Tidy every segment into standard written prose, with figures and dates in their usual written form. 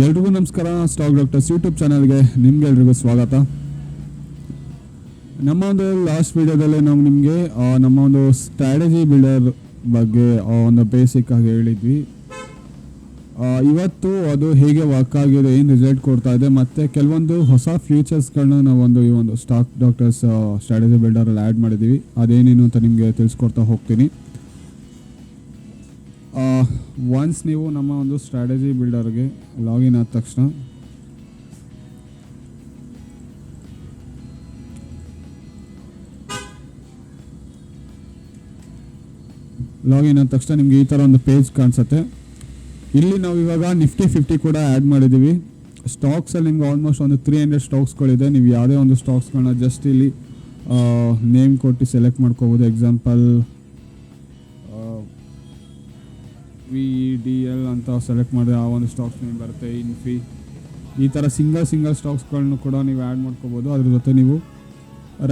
ಎಲ್ರಿಗೂ ನಮಸ್ಕಾರ. Stock doctors YouTube ಚಾನಲ್ಗೆ ನಿಮ್ಗೆಲ್ರಿಗೂ ಸ್ವಾಗತ. ನಮ್ಮ ಒಂದು ಲಾಸ್ಟ್ ವಿಡಿಯೋದಲ್ಲಿ ನಾವು ನಿಮಗೆ ನಮ್ಮ ಒಂದು ಸ್ಟ್ರಾಟಜಿ ಬಿಲ್ಡರ್ ಬಗ್ಗೆ ಒಂದು ಬೇಸಿಕ್ ಆಗಿ ಹೇಳಿದ್ವಿ. ಇವತ್ತು ಅದು ಹೇಗೆ ವರ್ಕ್ ಆಗಿದೆ, ಏನು ರಿಸಲ್ಟ್ ಕೊಡ್ತಾ ಇದೆ, ಮತ್ತು ಕೆಲವೊಂದು ಹೊಸ ಫ್ಯೂಚರ್ಸ್ಗಳನ್ನ ನಾವು ಈ ಒಂದು ಸ್ಟಾಕ್ ಡಾಕ್ಟರ್ಸ್ ಸ್ಟ್ರಾಟಜಿ ಬಿಲ್ಡರಲ್ಲಿ ಆ್ಯಡ್ ಮಾಡಿದ್ದೀವಿ. ಅದೇನೇನು ಅಂತ ನಿಮಗೆ ತಿಳಿಸ್ಕೊಡ್ತಾ ಹೋಗ್ತೀನಿ. ಒನ್ಸ್ ನೀವು ನಮ್ಮ ಒಂದು ಸ್ಟ್ರಾಟಜಿ ಬಿಲ್ಡರ್ಗೆ ಲಾಗಿನ್ ಆದ ತಕ್ಷಣ ನಿಮಗೆ ಈ ಥರ ಒಂದು ಪೇಜ್ ಕಾಣಿಸುತ್ತೆ. ಇಲ್ಲಿ ನಾವು ಇವಾಗ ನಿಫ್ಟಿ 50 ಕೂಡ ಆ್ಯಡ್ ಮಾಡಿದ್ದೀವಿ. ಸ್ಟಾಕ್ಸಲ್ಲಿ ನಿಮ್ಗೆ ಆಲ್ಮೋಸ್ಟ್ ಒಂದು 300 ಸ್ಟಾಕ್ಸ್ಗಳಿದೆ. ನೀವು ಯಾವುದೇ ಒಂದು ಸ್ಟಾಕ್ಸ್ಗಳನ್ನ ಜಸ್ಟ್ ಇಲ್ಲಿ ನೇಮ್ ಕೊಟ್ಟು ಸೆಲೆಕ್ಟ್ ಮಾಡ್ಕೋಬೋದು. ಎಕ್ಸಾಂಪಲ್ VEDL ಅಂತ ಸೆಲೆಕ್ಟ್ ಮಾಡಿದ್ರೆ ಆ ಒಂದು ಸ್ಟಾಕ್ಸ್ ನೇಮ್ ಬರುತ್ತೆ. ಇನ್ಫಿ ಈ ಥರ ಸಿಂಗಲ್ ಸ್ಟಾಕ್ಸ್ಗಳನ್ನೂ ಕೂಡ ನೀವು ಆ್ಯಡ್ ಮಾಡ್ಕೋಬೋದು. ಅದ್ರ ಜೊತೆ ನೀವು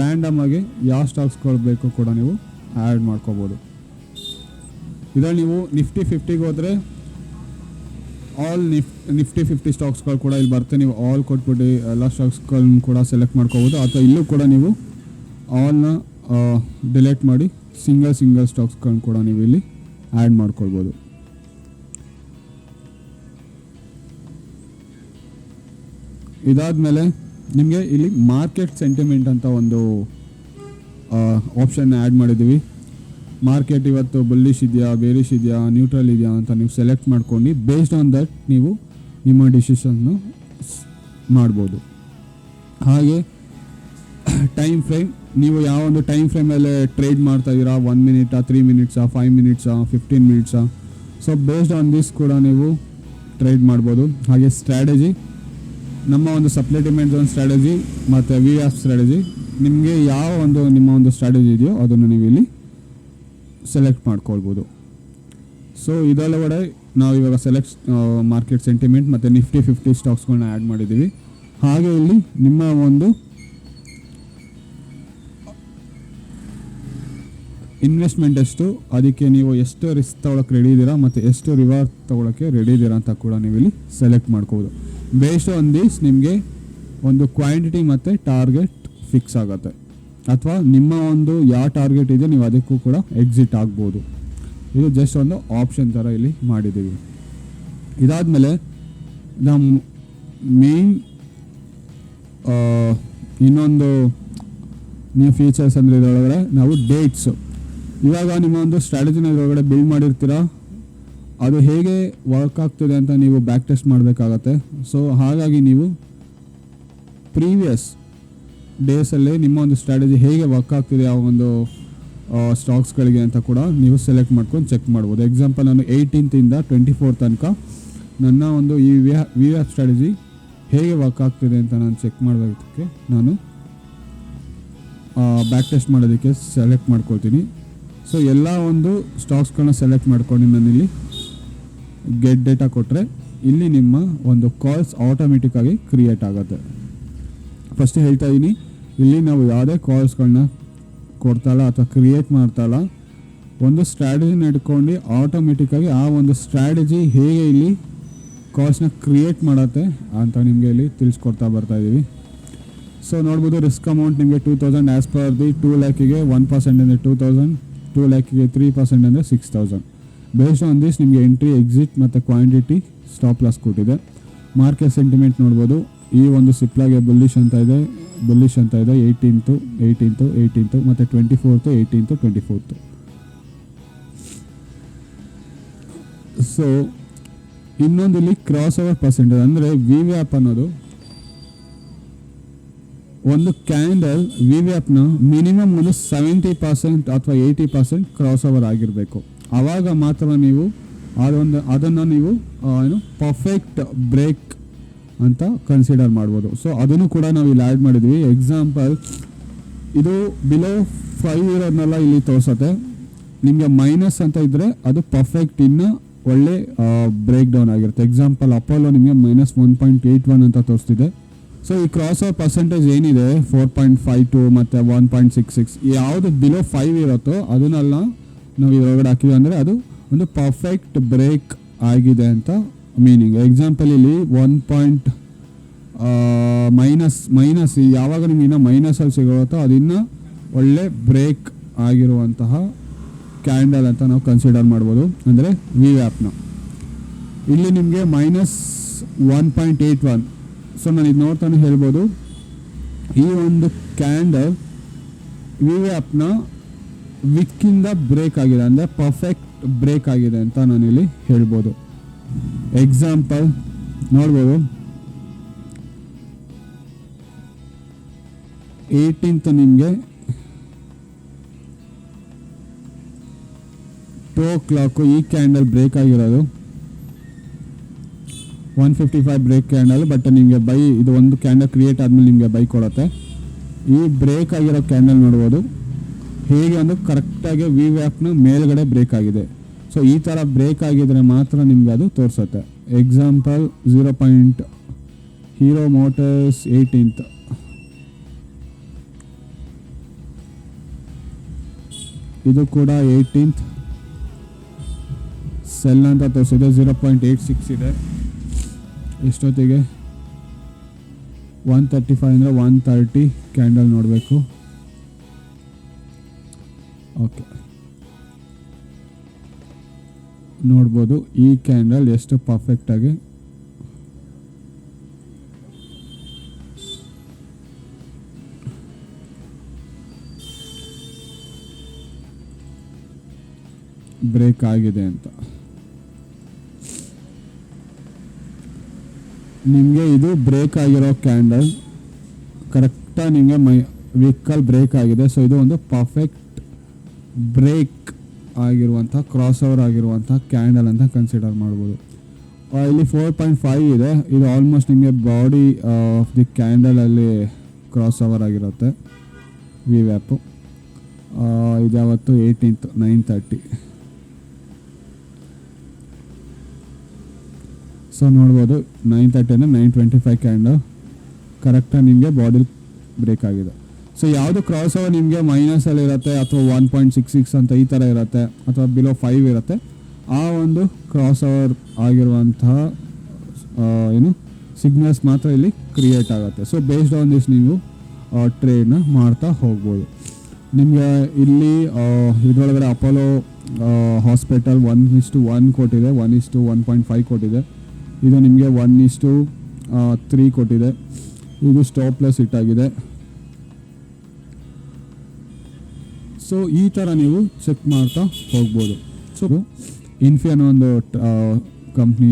ರ್ಯಾಂಡಮ್ ಆಗಿ ಯಾವ ಸ್ಟಾಕ್ಸ್ಗಳು ಬೇಕು ಕೂಡ ನೀವು ಆ್ಯಡ್ ಮಾಡ್ಕೋಬೋದು. ಇದರಲ್ಲಿ ನೀವು ನಿಫ್ಟಿ 50ಗೆ ಹೋದರೆ ಆಲ್ ನಿಫ್ಟಿ 50 ಸ್ಟಾಕ್ಸ್ಗಳು ಕೂಡ ಇಲ್ಲಿ ಬರುತ್ತೆ. ನೀವು ಆಲ್ ಕೊಟ್ಬಿಟ್ಟು ಎಲ್ಲ ಸ್ಟಾಕ್ಸ್ಗಳನ್ನ ಕೂಡ ಸೆಲೆಕ್ಟ್ ಮಾಡ್ಕೋಬೋದು. ಅಥವಾ ಇಲ್ಲೂ ಕೂಡ ನೀವು ಆಲ್ನ ಡಿಲೀಟ್ ಮಾಡಿ ಸಿಂಗಲ್ ಸ್ಟಾಕ್ಸ್ಗಳನ್ನ ಕೂಡ ನೀವು ಇಲ್ಲಿ ಆ್ಯಡ್ ಮಾಡ್ಕೊಳ್ಬೋದು. ಇದಾದಮೇಲೆ ನಿಮಗೆ ಇಲ್ಲಿ ಮಾರ್ಕೆಟ್ ಸೆಂಟಿಮೆಂಟ್ ಅಂತ ಒಂದು ಆಪ್ಷನ್ ಆ್ಯಡ್ ಮಾಡಿದ್ದೀವಿ. ಮಾರ್ಕೆಟ್ ಇವತ್ತು ಬುಲ್ಲಿಶ್ ಇದೆಯಾ, ಬೇರಿಶ್ ಇದೆಯಾ, ನ್ಯೂಟ್ರಲ್ ಇದೆಯಾ ಅಂತ ನೀವು ಸೆಲೆಕ್ಟ್ ಮಾಡ್ಕೊಂಡು ಬೇಸ್ಡ್ ಆನ್ ದಟ್ ನೀವು ನಿಮ್ಮ ಡಿಸಿಷನ್ನು ಮಾಡ್ಬೋದು. ಹಾಗೆ ಟೈಮ್ ಫ್ರೇಮ್, ನೀವು ಯಾವ ಒಂದು ಟೈಮ್ ಫ್ರೇಮಲ್ಲಿ ಟ್ರೇಡ್ ಮಾಡ್ತಾ ಇದ್ದೀರಾ, 1 ಮಿನಿಟಾ, 3 ಮಿನಿಟ್ಸಾ, 5 ಮಿನಿಟ್ಸಾ, 15 ಮಿನಿಟ್ಸಾ, ಸೊ ಬೇಸ್ಡ್ ಆನ್ ದಿಸ್ ಕೂಡ ನೀವು ಟ್ರೇಡ್ ಮಾಡ್ಬೋದು. ಹಾಗೆ ಸ್ಟ್ರಾಟಜಿ, ನಮ್ಮ ಒಂದು ಸಪ್ಲಿಮೆಂಟ್ ಝೋನ್ ಸ್ಟ್ರಾಟಜಿ ಮತ್ತು VWAP ಸ್ಟ್ರಾಟಜಿ, ನಿಮಗೆ ಯಾವ ಒಂದು ನಿಮ್ಮ ಒಂದು ಸ್ಟ್ರಾಟಜಿ ಇದೆಯೋ ಅದನ್ನು ನೀವು ಇಲ್ಲಿ ಸೆಲೆಕ್ಟ್ ಮಾಡ್ಕೊಳ್ಬೋದು. ಸೊ ಇದರೊಳಗಡೆ ನಾವು ಇವಾಗ ಮಾರ್ಕೆಟ್ ಸೆಂಟಿಮೆಂಟ್ ಮತ್ತು ನಿಫ್ಟಿ 50 ಸ್ಟಾಕ್ಸ್ಗಳನ್ನ ಆ್ಯಡ್ ಮಾಡಿದ್ದೀವಿ. ಹಾಗೆ ಇಲ್ಲಿ ನಿಮ್ಮ ಒಂದು ಇನ್ವೆಸ್ಟ್ಮೆಂಟ್ ಎಷ್ಟು, ಅದಕ್ಕೆ ನೀವು ಎಷ್ಟು ರಿಸ್ಕ್ ತೊಗೊಳಕ್ಕೆ ರೆಡಿ ಇದ್ದೀರಾ ಮತ್ತು ಎಷ್ಟು ರಿವಾರ್ಡ್ ತೊಗೊಳಕ್ಕೆ ರೆಡಿ ಇದ್ದೀರಾ ಅಂತ ಕೂಡ ನೀವು ಇಲ್ಲಿ ಸೆಲೆಕ್ಟ್ ಮಾಡ್ಕೋಬೋದು. ಬೇಸ್ಡ್ ಆನ್ ದಿಸ್ ನಿಮಗೆ ಒಂದು ಕ್ವಾಂಟಿಟಿ ಮತ್ತು ಟಾರ್ಗೆಟ್ ಫಿಕ್ಸ್ ಆಗುತ್ತೆ. ಅಥವಾ ನಿಮ್ಮ ಒಂದು ಯಾವ ಟಾರ್ಗೆಟ್ ಇದೆ ನೀವು ಅದಕ್ಕೂ ಕೂಡ ಎಕ್ಸಿಟ್ ಆಗ್ಬೋದು. ಇದು ಜಸ್ಟ್ ಒಂದು ಆಪ್ಷನ್ ಥರ ಇಲ್ಲಿ ಮಾಡಿದ್ದೀವಿ. ಇದಾದಮೇಲೆ ನಮ್ಮ ಮೇನ್ ಇನ್ನೊಂದು ನೀವು ಫೀಚರ್ಸ್ ಅಂದರೆ ಇದರೊಳಗಡೆ ನಾವು ಡೇಟ್ಸು, ಇವಾಗ ನಿಮ್ಮ ಒಂದು ಸ್ಟ್ರಾಟಜಿನ ಇದರೊಳಗಡೆ ಬಿಲ್ಡ್ ಮಾಡಿರ್ತೀರಾ, ಅದು ಹೇಗೆ ವರ್ಕ್ ಆಗ್ತಿದೆ ಅಂತ ನೀವು ಬ್ಯಾಕ್ ಟೆಸ್ಟ್ ಮಾಡಬೇಕಾಗತ್ತೆ. ಸೊ ಹಾಗಾಗಿ ನೀವು ಪ್ರೀವಿಯಸ್ ಡೇಸಲ್ಲಿ ನಿಮ್ಮ ಒಂದು ಸ್ಟ್ರಾಟಜಿ ಹೇಗೆ ವರ್ಕ್ ಆಗ್ತಿದೆ ಆ ಒಂದು ಸ್ಟಾಕ್ಸ್ಗಳಿಗೆ ಅಂತ ಕೂಡ ನೀವು ಸೆಲೆಕ್ಟ್ ಮಾಡ್ಕೊಂಡು ಚೆಕ್ ಮಾಡ್ಬೋದು. ಎಕ್ಸಾಂಪಲ್ ನಾನು 18th ಇಂದ 24 ತನಕ ನನ್ನ ಒಂದು ಈ VWAP ಸ್ಟ್ರಾಟಜಿ ಹೇಗೆ ವರ್ಕ್ ಆಗ್ತಿದೆ ಅಂತ ನಾನು ಚೆಕ್ ಮಾಡೋದಕ್ಕೆ ನಾನು ಬ್ಯಾಕ್ ಟೆಸ್ಟ್ ಮಾಡೋದಕ್ಕೆ ಸೆಲೆಕ್ಟ್ ಮಾಡ್ಕೊಳ್ತೀನಿ. ಸೊ ಎಲ್ಲ ಒಂದು ಸ್ಟಾಕ್ಸ್ಗಳನ್ನ ಸೆಲೆಕ್ಟ್ ಮಾಡ್ಕೊಂಡು ನಾನಿಲ್ಲಿ ಗೆಟ್ ಡೇಟಾ ಕೊಟ್ಟರೆ ಇಲ್ಲಿ ನಿಮ್ಮ ಒಂದು ಕಾಲ್ಸ್ ಆಟೋಮೆಟಿಕ್ಕಾಗಿ ಕ್ರಿಯೇಟ್ ಆಗುತ್ತೆ. ಫಸ್ಟ್ ಹೇಳ್ತಾ ಇದ್ದೀನಿ, ಇಲ್ಲಿ ನಾವು ಯಾವುದೇ ಕಾಲ್ಸ್ಗಳನ್ನ ಕೊಡ್ತಾಯಿಲ್ಲ ಅಥವಾ ಕ್ರಿಯೇಟ್ ಮಾಡ್ತಾಯಿಲ್ಲ. ಒಂದು ಸ್ಟ್ರಾಟಜಿನ ಇಟ್ಕೊಂಡು ಆಟೋಮೆಟಿಕ್ಕಾಗಿ ಆ ಒಂದು ಸ್ಟ್ರಾಟಜಿ ಹೇಗೆ ಇಲ್ಲಿ ಕಾಲ್ಸ್ನ ಕ್ರಿಯೇಟ್ ಮಾಡುತ್ತೆ ಅಂತ ನಿಮಗೆ ಇಲ್ಲಿ ತಿಳಿಸ್ಕೊಡ್ತಾ ಬರ್ತಾಯಿದ್ದೀವಿ. ಸೊ ನೋಡ್ಬೋದು, ರಿಸ್ಕ್ ಅಮೌಂಟ್ ನಿಮಗೆ 2000 ಆ್ಯಸ್ ಪರ್ ದಿ 2 ಲ್ಯಾಕಿಗೆ 1% ಅಂದರೆ 2000, 2 ಲ್ಯಾಕಿಗೆ 3% ಅಂದರೆ 6000. ಬೇಸ್ಡ್ ಆನ್ ದಿಸ್ ನಿಮಗೆ ಎಂಟ್ರಿ, ಎಕ್ಸಿಟ್ ಮತ್ತು ಕ್ವಾಂಟಿಟಿ, ಸ್ಟಾಪ್ ಲಾಸ್ ಕೊಟ್ಟಿದೆ. ಮಾರ್ಕೆಟ್ ಸೆಂಟಿಮೆಂಟ್ ನೋಡ್ಬೋದು, ಈ ಒಂದು ಸಿಪ್ಲಾಗೆ ಬುಲ್ಲಿಶ್ ಅಂತ ಇದೆ 18th ಮತ್ತು 24th, 18th, 24th. ಸೊ ಇನ್ನೊಂದು ಇಲ್ಲಿ ಕ್ರಾಸ್ ಓವರ್ ಪರ್ಸೆಂಟೇಜ್ ಅಂದರೆ VWAP ಅನ್ನೋದು ಒಂದು ಕ್ಯಾಂಡಲ್ VWAPನ ಮಿನಿಮಮ್ ಒಂದು 70% ಅಥವಾ 80% ಕ್ರಾಸ್ ಓವರ್ ಆಗಿರಬೇಕು. ಆವಾಗ ಮಾತ್ರ ನೀವು ಅದನ್ನು ನೀವು ಪರ್ಫೆಕ್ಟ್ ಬ್ರೇಕ್ ಅಂತ ಕನ್ಸಿಡರ್ ಮಾಡ್ಬೋದು. ಸೊ ಅದನ್ನು ಕೂಡ ನಾವು ಇಲ್ಲಿ ಆ್ಯಡ್ ಮಾಡಿದ್ವಿ. ಎಕ್ಸಾಂಪಲ್ ಇದು ಬಿಲೋ 5 ಇರೋದನ್ನೆಲ್ಲ ಇಲ್ಲಿ ತೋರಿಸುತ್ತೆ. ನಿಮಗೆ ಮೈನಸ್ ಅಂತ ಇದ್ದರೆ ಅದು ಪರ್ಫೆಕ್ಟ್ ಇನ್ನೂ ಒಳ್ಳೆ ಬ್ರೇಕ್ ಡೌನ್ ಆಗಿರುತ್ತೆ. ಎಕ್ಸಾಂಪಲ್ ಅಪೋಲೋ ನಿಮಗೆ -1.81 ಅಂತ ತೋರಿಸ್ತಿದೆ. ಸೊ ಈ ಕ್ರಾಸ್ ಓವರ್ ಪರ್ಸೆಂಟೇಜ್ ಏನಿದೆ 4.52 ಮತ್ತು 1.66, ಯಾವುದು ಬಿಲೋ 5 ಇರುತ್ತೋ ಅದನ್ನೆಲ್ಲ ನಾವು ಇದರೊಳಗಡೆ ಹಾಕಿದ್ವಿ ಅಂದರೆ ಅದು ಒಂದು ಪರ್ಫೆಕ್ಟ್ ಬ್ರೇಕ್ ಆಗಿದೆ ಅಂತ ಮೀನಿಂಗ್. ಎಕ್ಸಾಂಪಲ್ ಇಲ್ಲಿ 1 ಮೈನಸ್ ಯಾವಾಗ ನಿಮ್ಗೆ ಇನ್ನೂ ಮೈನಸಲ್ಲಿ ಸಿಗುತ್ತೋ ಅದಿನ್ನೂ ಒಳ್ಳೆ ಬ್ರೇಕ್ ಆಗಿರುವಂತಹ ಕ್ಯಾಂಡಲ್ ಅಂತ ನಾವು ಕನ್ಸಿಡರ್ ಮಾಡ್ಬೋದು, ಅಂದರೆ ವಿ ವ್ಯಾಪ್ನ. ಇಲ್ಲಿ ನಿಮಗೆ -1.81. ಸೊ ನಾನು ಇದು ನೋಡ್ತಾನೆ ಹೇಳ್ಬೋದು, ಈ ಒಂದು ಕ್ಯಾಂಡಲ್ ವಿ ವ್ಯಾಪ್ನ ವಿಕ್ಕಿಂದ ಬ್ರೇಕ್ ಆಗಿದೆ, ಅಂದರೆ ಪರ್ಫೆಕ್ಟ್ ಬ್ರೇಕ್ ಆಗಿದೆ ಅಂತ ನಾನಿಲ್ಲಿ ಹೇಳ್ಬೋದು. ಎಕ್ಸಾಂಪಲ್ ನೋಡ್ಬೋದು, 18th ನಿಮಗೆ 2 o'clock ಈ ಕ್ಯಾಂಡಲ್ ಬ್ರೇಕ್ ಆಗಿರೋದು 155 ಬ್ರೇಕ್ ಕ್ಯಾಂಡಲ್. ಬಟ್ ನಿಮಗೆ ಬೈ ಇದು ಒಂದು ಕ್ಯಾಂಡಲ್ ಕ್ರಿಯೇಟ್ ಆದಮೇಲೆ ನಿಮಗೆ ಬೈ ಕೊಡುತ್ತೆ. ಈ ಬ್ರೇಕ್ ಆಗಿರೋ ಕ್ಯಾಂಡಲ್ ನೋಡ್ಬೋದು ಹೇಗೆ ಒಂದು ಕರೆಕ್ಟಾಗಿ ವಿ ವ್ಯಾಪ್ನ ಮೇಲ್ಗಡೆ ಬ್ರೇಕ್ ಆಗಿದೆ. ಸೊ ಈ ಥರ ಬ್ರೇಕ್ ಆಗಿದ್ರೆ ಮಾತ್ರ ನಿಮಗೆ ಅದು ತೋರಿಸುತ್ತೆ. ಎಕ್ಸಾಂಪಲ್ 0. Hero motors 18th. ಇದು ಕೂಡ 18th ಸೆಲ್ ಅಂತ ತೋರಿಸಿದೆ, 0.86 ಇದೆ. ಎಷ್ಟೊತ್ತಿಗೆ 135 ಅಂದರೆ 130 ಕ್ಯಾಂಡಲ್ ನೋಡಬೇಕು. ಓಕೆ, ನೋಡ್ಬೋದು ಈ ಕ್ಯಾಂಡಲ್ ಎಷ್ಟು ಪರ್ಫೆಕ್ಟಾಗಿ ಬ್ರೇಕ್ ಆಗಿದೆ ಅಂತ. ನಿಮಗೆ ಇದು ಬ್ರೇಕ್ ಆಗಿರೋ ಕ್ಯಾಂಡಲ್ ಕರೆಕ್ಟಾಗಿ ನಿಮಗೆ ವೆಹಿಕಲ್ ಬ್ರೇಕ್ ಆಗಿದೆ. ಸೊ ಇದು ಒಂದು ಪರ್ಫೆಕ್ಟ್ ಬ್ರೇಕ್ ಆಗಿರುವಂಥ ಕ್ರಾಸ್ ಓವರ್ ಆಗಿರುವಂಥ ಕ್ಯಾಂಡಲ್ ಅಂತ ಕನ್ಸಿಡರ್ ಮಾಡ್ಬೋದು. ಇಲ್ಲಿ 4.5 ಇದೆ. ಇದು ಆಲ್ಮೋಸ್ಟ್ ನಿಮಗೆ ಬಾಡಿ ಆಫ್ ದಿ ಕ್ಯಾಂಡಲಲ್ಲಿ ಕ್ರಾಸ್ ಓವರ್ ಆಗಿರುತ್ತೆ ವಿ ವ್ಯಾಪು. ಇದು ಯಾವತ್ತು 18th 9:30. ಸೊ ನೋಡ್ಬೋದು 9:30 ಅಂದರೆ 9:25 ಕ್ಯಾಂಡಲ್ ಕರೆಕ್ಟಾಗಿ ನಿಮಗೆ ಬಾಡಿ ಬ್ರೇಕ್ ಆಗಿದೆ. ಸೊ ಯಾವುದು ಕ್ರಾಸ್ ಓವರ್ ನಿಮಗೆ ಮೈನಸಲ್ಲಿ ಇರುತ್ತೆ ಅಥವಾ 1.66 ಅಂತ ಈ ಥರ ಇರುತ್ತೆ ಅಥವಾ ಬಿಲೋ 5 ಇರುತ್ತೆ, ಆ ಒಂದು ಕ್ರಾಸ್ ಓವರ್ ಆಗಿರುವಂತಹ ಏನು ಸಿಗ್ನಲ್ಸ್ ಮಾತ್ರ ಇಲ್ಲಿ ಕ್ರಿಯೇಟ್ ಆಗುತ್ತೆ. ಸೊ ಬೇಸ್ಡ್ ಆನ್ ದಿಸ್ ನೀವು ಟ್ರೇಡ್ನ ಮಾಡ್ತಾ ಹೋಗ್ಬೋದು. ನಿಮಗೆ ಇಲ್ಲಿ ಇದರೊಳಗಡೆ ಅಪೋಲೋ ಹಾಸ್ಪಿಟಲ್ 1:1 ಕೊಟ್ಟಿದೆ, 1:1.5 ಕೊಟ್ಟಿದೆ. ಇದು ನಿಮಗೆ 1:3 ಕೊಟ್ಟಿದೆ. ಇದು ಸ್ಟಾಪ್ ಲಾಸ್ ಇಟ್ಟಾಗಿದೆ. ಸೊ ಈ ಥರ ನೀವು ಚೆಕ್ ಮಾಡ್ತಾ ಹೋಗ್ಬೋದು. ಸೊ ಇನ್ಫಿ ಅನ್ನೋ ಒಂದು ಕಂಪ್ನಿ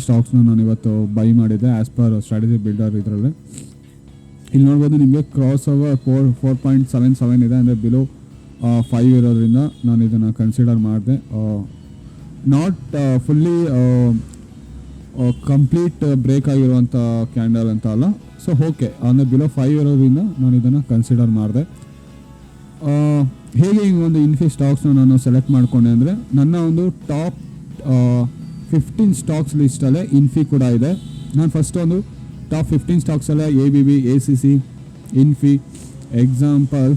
ಸ್ಟಾಕ್ಸ್ನ ನಾನು ಇವತ್ತು ಬೈ ಮಾಡಿದ್ದೆ ಆ್ಯಸ್ ಪರ್ ಸ್ಟ್ರಾಟಜಿ ಬಿಲ್ಡರ್. ಇದರಲ್ಲಿ ಇಲ್ಲಿ ನೋಡ್ಬೋದು ನಿಮಗೆ ಕ್ರಾಸ್ ಓವರ್ 4.77 ಇದೆ, ಅಂದರೆ ಬಿಲೋ 5 ಇರೋದ್ರಿಂದ ನಾನು ಇದನ್ನು ಕನ್ಸಿಡರ್ ಮಾಡಿದೆ. ನಾಟ್ ಫುಲ್ಲಿ ಕಂಪ್ಲೀಟ್ ಬ್ರೇಕ್ ಆಗಿರುವಂಥ ಕ್ಯಾಂಡಲ್ ಅಂತ ಅಲ್ಲ. ಸೊ ಓಕೆ, ಅಂದರೆ ಬಿಲೋ 5 ಇರೋದ್ರಿಂದ ನಾನು ಇದನ್ನು ಕನ್ಸಿಡರ್ ಮಾಡಿದೆ. ಹೇಗೆ ಈ ಒಂದು ಇನ್ಫಿ ಸ್ಟಾಕ್ಸ್ನ ನಾನು ಸೆಲೆಕ್ಟ್ ಮಾಡಿಕೊಂಡೆ ಅಂದರೆ, ನನ್ನ ಒಂದು ಟಾಪ್ 15 ಸ್ಟಾಕ್ಸ್ ಲಿಸ್ಟಲ್ಲೇ ಇನ್ಫಿ ಕೂಡ ಇದೆ. ನಾನು ಫಸ್ಟ್ ಒಂದು ಟಾಪ್ 15 ಸ್ಟಾಕ್ಸಲ್ಲೇ ABB, ACC, ಇನ್ಫಿ. ಎಕ್ಸಾಂಪಲ್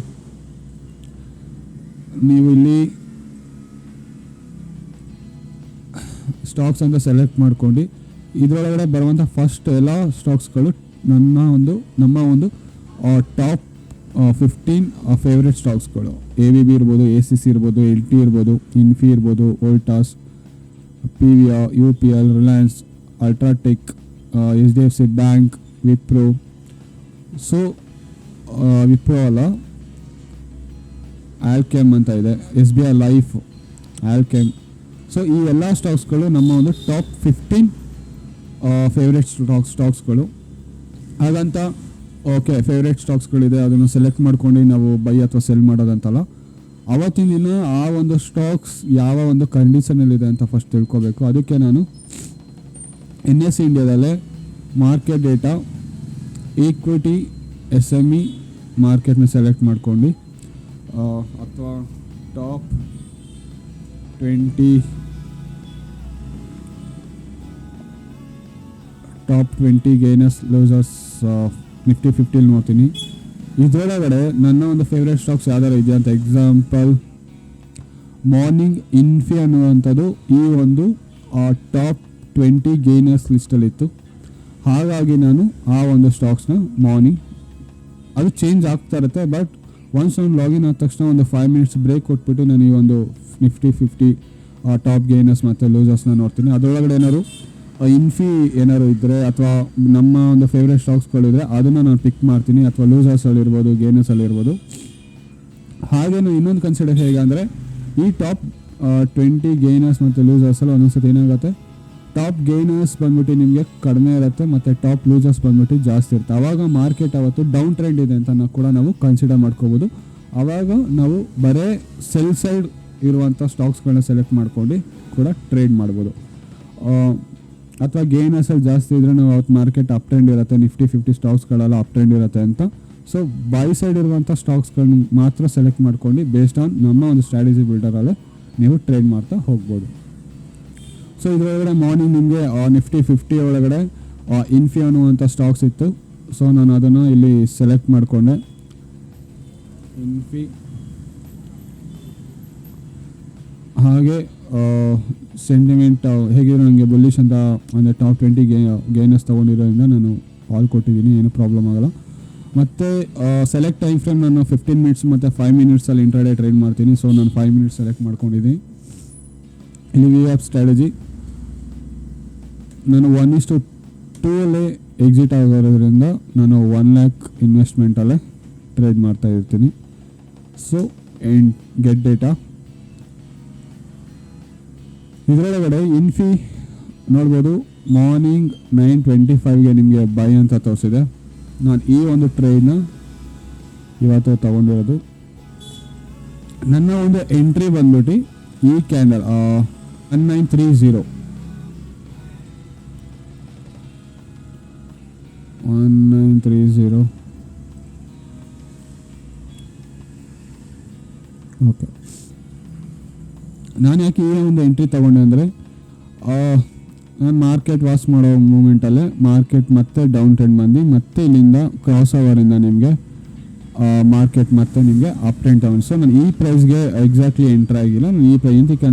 ನೀವು ಇಲ್ಲಿ ಸ್ಟಾಕ್ಸ್ ಅಂತ ಸೆಲೆಕ್ಟ್ ಮಾಡ್ಕೊಂಡು ಇದರೊಳಗಡೆ ಬರುವಂಥ ಫಸ್ಟ್ ಎಲ್ಲ ಸ್ಟಾಕ್ಸ್ಗಳು ನಮ್ಮ ಒಂದು ಟಾಪ್ 15 ಫೇವ್ರೆಟ್ ಸ್ಟಾಕ್ಸ್ಗಳು. ABB ಇರ್ಬೋದು, ACC ಇರ್ಬೋದು, LT ಇರ್ಬೋದು, ಇನ್ಫಿ ಇರ್ಬೋದು, Voltas, PVR, UPL, Reliance, UltraTech, HDFC bank, Wipro. So Wipro ಅಲ್ಲ, ಆಲ್ಕೆಮ್ ಅಂತ ಇದೆ, SBI ಲೈಫ್, ಆಲ್ಕೆಮ್. ಸೊ ಈ ಎಲ್ಲ ಸ್ಟಾಕ್ಸ್ಗಳು ನಮ್ಮ ಒಂದು ಟಾಪ್ 15 ಫೇವ್ರೆಟ್ ಸ್ಟಾಕ್ಸ್ಗಳು. ಹಾಗಂತ ಓಕೆ ಫೇವ್ರೆಟ್ ಸ್ಟಾಕ್ಸ್ಗಳಿದೆ, ಅದನ್ನು ಸೆಲೆಕ್ಟ್ ಮಾಡ್ಕೊಂಡು ನಾವು ಬೈ ಅಥವಾ ಸೆಲ್ ಮಾಡೋದಂತಲ್ಲ. ಅವತ್ತಿನ ದಿನ ಆ ಒಂದು ಸ್ಟಾಕ್ಸ್ ಯಾವ ಒಂದು ಕಂಡೀಷನಲ್ಲಿದೆ ಅಂತ ಫಸ್ಟ್ ತಿಳ್ಕೊಬೇಕು. ಅದಕ್ಕೆ ನಾನು NSE ಇಂಡಿಯಾದಲ್ಲೇ ಮಾರ್ಕೆಟ್ ಡೇಟಾ ಈಕ್ವಿಟಿ SME ಮಾರ್ಕೆಟ್ನ ಸೆಲೆಕ್ಟ್ ಮಾಡ್ಕೊಂಡು ಅಥವಾ ಟಾಪ್ 20 ಗೇನರ್ಸ್ ಲೂಸರ್ಸ್ ನಿಫ್ಟಿ 50 ನೋಡ್ತೀನಿ. ಇದರೊಳಗಡೆ ನನ್ನ ಒಂದು ಫೇವ್ರೆಟ್ ಸ್ಟಾಕ್ಸ್ ಯಾವ್ದಾರು ಇದೆಯಾ ಅಂತ. ಎಕ್ಸಾಂಪಲ್ ಮಾರ್ನಿಂಗ್ ಇನ್ಫಿ ಅನ್ನುವಂಥದ್ದು ಈ ಒಂದು ಟಾಪ್ 20 ಗೇನರ್ಸ್ ಲಿಸ್ಟಲ್ಲಿತ್ತು. ಹಾಗಾಗಿ ನಾನು ಆ ಒಂದು ಸ್ಟಾಕ್ಸ್ನ ಮಾರ್ನಿಂಗ್ ಅದು ಚೇಂಜ್ ಆಗ್ತಾ ಇರುತ್ತೆ. ಬಟ್ ಒನ್ಸ್ ನಾನು ಲಾಗಿನ್ ಆದ ತಕ್ಷಣ ಒಂದು 5 ಮಿನಿಟ್ಸ್ ಬ್ರೇಕ್ ಕೊಟ್ಬಿಟ್ಟು ನಾನು ಈ ಒಂದು ನಿಫ್ಟಿ 50 ಟಾಪ್ ಗೇನರ್ಸ್ ಮತ್ತು ಲೂಸರ್ಸ್ನ ನೋಡ್ತೀನಿ. ಅದರೊಳಗಡೆ ಏನಾದ್ರು ಇನ್ಫಿ ಏನಾದ್ರು ಇದ್ದರೆ ಅಥವಾ ನಮ್ಮ ಒಂದು ಫೇವ್ರೆಟ್ ಸ್ಟಾಕ್ಸ್ಗಳಿದ್ರೆ ಅದನ್ನು ನಾನು ಪಿಕ್ ಮಾಡ್ತೀನಿ, ಅಥವಾ ಲೂಸರ್ಸಲ್ಲಿರ್ಬೋದು ಗೇನರ್ಸಲ್ಲಿರ್ಬೋದು. ಹಾಗೆ ಇನ್ನೊಂದು ಕನ್ಸಿಡರ್ ಹೇಗೆ ಅಂದರೆ ಈ ಟಾಪ್ 20 ಗೇನರ್ಸ್ ಮತ್ತು ಲೂಸರ್ಸಲ್ಲಿ ಒಂದೊಂದ್ಸತಿ ಏನಾಗುತ್ತೆ, ಟಾಪ್ ಗೇನರ್ಸ್ ಬಂದ್ಬಿಟ್ಟು ನಿಮಗೆ ಕಡಿಮೆ ಇರುತ್ತೆ ಮತ್ತು ಟಾಪ್ ಲೂಸರ್ಸ್ ಬಂದ್ಬಿಟ್ಟು ಜಾಸ್ತಿ ಇರುತ್ತೆ. ಆವಾಗ ಮಾರ್ಕೆಟ್ ಅವತ್ತು ಡೌನ್ ಟ್ರೆಂಡ್ ಇದೆ ಅಂತ ಕೂಡ ನಾವು ಕನ್ಸಿಡರ್ ಮಾಡ್ಕೋಬೋದು. ಆವಾಗ ನಾವು ಬರೇ ಸೆಲ್ ಸೈಡ್ ಇರುವಂಥ ಸ್ಟಾಕ್ಸ್ಗಳನ್ನ ಸೆಲೆಕ್ಟ್ ಮಾಡ್ಕೊಂಡು ಕೂಡ ಟ್ರೇಡ್ ಮಾಡ್ಬೋದು. ಅಥವಾ ಗೇನರ್ಸಲ್ಲಿ ಜಾಸ್ತಿ ಇದ್ದರೆ ನಾವು ಅವತ್ತು ಮಾರ್ಕೆಟ್ ಅಪ್ ಟ್ರೆಂಡ್ ಇರುತ್ತೆ, ನಿಫ್ಟಿ 50 ಸ್ಟಾಕ್ಸ್ಗಳೆಲ್ಲ ಅಪ್ ಟ್ರೆಂಡ್ ಇರುತ್ತೆ ಅಂತ. ಸೊ ಬೈ ಸೈಡ್ ಇರುವಂಥ ಸ್ಟಾಕ್ಸ್ಗಳನ್ನ ಮಾತ್ರ ಸೆಲೆಕ್ಟ್ ಮಾಡ್ಕೊಂಡು ಬೇಸ್ಡ್ ಆನ್ ನಮ್ಮ ಒಂದು ಸ್ಟ್ರಾಟಜಿ ಬಿಲ್ಡರಲ್ಲೇ ನೀವು ಟ್ರೇಡ್ ಮಾಡ್ತಾ ಹೋಗ್ಬೋದು. ಸೊ ಇದರೊಳಗಡೆ ಮಾರ್ನಿಂಗ್ ನಿಮಗೆ ನಿಫ್ಟಿ 50 ಒಳಗಡೆ ಇನ್ಫಿ ಅನ್ನುವಂಥ ಸ್ಟಾಕ್ಸ್ ಇತ್ತು. ಸೊ ನಾನು ಅದನ್ನು ಇಲ್ಲಿ ಸೆಲೆಕ್ಟ್ ಮಾಡಿಕೊಂಡೆ. ಇನ್ಫಿ ಹಾಗೆ ಸೆಂಟಿಮೆಂಟ್ ಹೇಗಿರೋ ನನಗೆ ಬುಲ್ಲಿಶ್ ಅಂತ ಅಂದರೆ ಟಾಪ್ 20 ಗೇನರ್ಸ್ ತೊಗೊಂಡಿರೋದ್ರಿಂದ ನಾನು ಆಲ್ ಕೊಟ್ಟಿದ್ದೀನಿ, ಏನು ಪ್ರಾಬ್ಲಮ್ ಆಗೋಲ್ಲ. ಮತ್ತು ಸೆಲೆಕ್ಟ್ ಟೈಮ್ ಫ್ರೇಮ್ ನಾನು 15 ಮಿನಿಟ್ಸ್ ಮತ್ತು 5 ಮಿನಿಟ್ಸಲ್ಲಿ ಇಂಟ್ರಾಡೇ ಟ್ರೇಡ್ ಮಾಡ್ತೀನಿ. ಸೊ ನಾನು 5 ಮಿನಿಟ್ಸ್ ಸೆಲೆಕ್ಟ್ ಮಾಡ್ಕೊಂಡಿದ್ದೀನಿ. ಇಲ್ಲಿ ವಿ ಆ್ಯಪ್ ಸ್ಟ್ರಾಟಜಿ ನಾನು 1:2 ಎಕ್ಸಿಟ್ ಆಗಿರೋದ್ರಿಂದ ನಾನು 1 lakh ಇನ್ವೆಸ್ಟ್ಮೆಂಟಲ್ಲೇ ಟ್ರೇಡ್ ಮಾಡ್ತಾ ಇರ್ತೀನಿ. ಸೊ ಗೆಟ್ ಡೇಟಾ ಇದರೊಳಗಡೆ ಇನ್ಫಿ ನೋಡ್ಬೋದು ಮಾರ್ನಿಂಗ್ 9:25ಗೆ ನಿಮಗೆ ಬೈ ಅಂತ ತೋರಿಸಿದೆ. ನಾನು ಈ ಒಂದು ಟ್ರೇಡ್ನ ಇವತ್ತು ತೊಗೊಂಡಿರೋದು. ನನ್ನ ಒಂದು ಎಂಟ್ರಿ ಬಂದ್ಬಿಟ್ಟು ಈ ಕ್ಯಾಂಡಲ್ 1930 ಓಕೆ. ನಾನು ಯಾಕೆ ಈ ಒಂದು ಎಂಟ್ರಿ ತೊಗೊಂಡೆ ಅಂದರೆ ನಾನು ಮಾರ್ಕೆಟ್ ವಾಚ್ ಮಾಡೋ ಮೂಮೆಂಟಲ್ಲೇ ಮಾರ್ಕೆಟ್ ಮತ್ತೆ ಡೌನ್ ಟ್ರೆಂಡ್ ಬಂದು ಮತ್ತೆ ಇಲ್ಲಿಂದ ಕ್ರಾಸ್ ಓವರಿಂದ ನಿಮಗೆ ಮಾರ್ಕೆಟ್ ಮತ್ತೆ ನಿಮಗೆ ಅಪ್ ಟ್ರೆಂಡ್ ತಗೊಂಡು. ಸೊ ನಾನು ಈ ಪ್ರೈಸ್ಗೆ ಎಕ್ಸಾಕ್ಟ್ಲಿ ಎಂಟ್ರಿ ಆಗಿಲ್ಲ. ನಾನು ಈ ಪ್ರೈಸ್ ಎಂತಕ್ಕೆ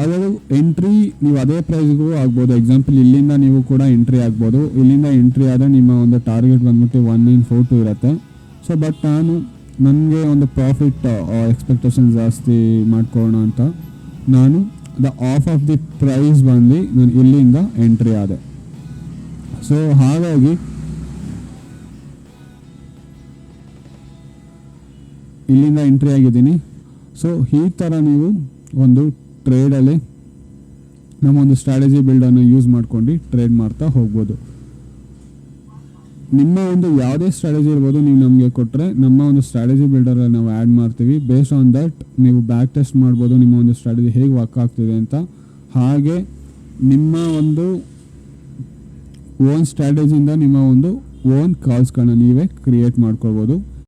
ಅದು ಎಂಟ್ರಿ ನೀವು ಅದೇ ಪ್ರೈಸ್ಗೂ ಆಗ್ಬೋದು. ಎಕ್ಸಾಂಪಲ್ ಇಲ್ಲಿಂದ ನೀವು ಕೂಡ ಎಂಟ್ರಿ ಆಗ್ಬೋದು. ಇಲ್ಲಿಂದ ಎಂಟ್ರಿ ಆದರೆ ನಿಮ್ಮ ಒಂದು ಟಾರ್ಗೆಟ್ ಬಂದ್ಬಿಟ್ಟು 1942 ಇರುತ್ತೆ. ಸೊ ಬಟ್ ನನಗೆ ಒಂದು ಪ್ರಾಫಿಟ್ ಎಕ್ಸ್ಪೆಕ್ಟೇಷನ್ ಜಾಸ್ತಿ ಮಾಡ್ಕೊಳ್ಳೋಣ ಅಂತ ನಾನು ಆಫ್ ಆಫ್ ದಿ ಪ್ರೈಸ್ ಬಂದು ನಾನು ಇಲ್ಲಿಂದ ಎಂಟ್ರಿ ಆದೆ. ಸೊ ಹಾಗಾಗಿ ಇಲ್ಲಿಂದ ಎಂಟ್ರಿ ಆಗಿದ್ದೀನಿ. ಸೊ ಈ ಥರ ನೀವು ಒಂದು ಟ್ರೇಡಲ್ಲಿ ನಮ್ಮ ಒಂದು ಸ್ಟ್ರಾಟಜಿ ಬಿಲ್ಡನ್ನು ಯೂಸ್ ಮಾಡ್ಕೊಂಡು ಟ್ರೇಡ್ ಮಾಡ್ತಾ ಹೋಗ್ಬೋದು. ನಿಮ್ಮ ಒಂದು ಯಾವುದೇ ಸ್ಟ್ರಾಟಜಿ ಇರ್ಬೋದು ನೀವು ನಮಗೆ ಕೊಟ್ಟರೆ ನಮ್ಮ ಒಂದು ಸ್ಟ್ರಾಟಜಿ ಬಿಲ್ಡರಲ್ಲಿ ನಾವು ಆ್ಯಡ್ ಮಾಡ್ತೀವಿ. ಬೇಸ್ಡ್ ಆನ್ ದಟ್ ನೀವು ಬ್ಯಾಕ್ ಟೆಸ್ಟ್ ಮಾಡ್ಬೋದು ನಿಮ್ಮ ಒಂದು ಸ್ಟ್ರಾಟಜಿ ಹೇಗೆ ವರ್ಕ್ ಆಗ್ತಿದೆ ಅಂತ. ಹಾಗೆ ನಿಮ್ಮ ಒಂದು ಓನ್ ಸ್ಟ್ರಾಟಜಿಯಿಂದ ನಿಮ್ಮ ಒಂದು ಓನ್ ಕಾಲ್ಸ್ಗಳನ್ನ ನೀವೇ ಕ್ರಿಯೇಟ್ ಮಾಡ್ಕೊಳ್ಬೋದು.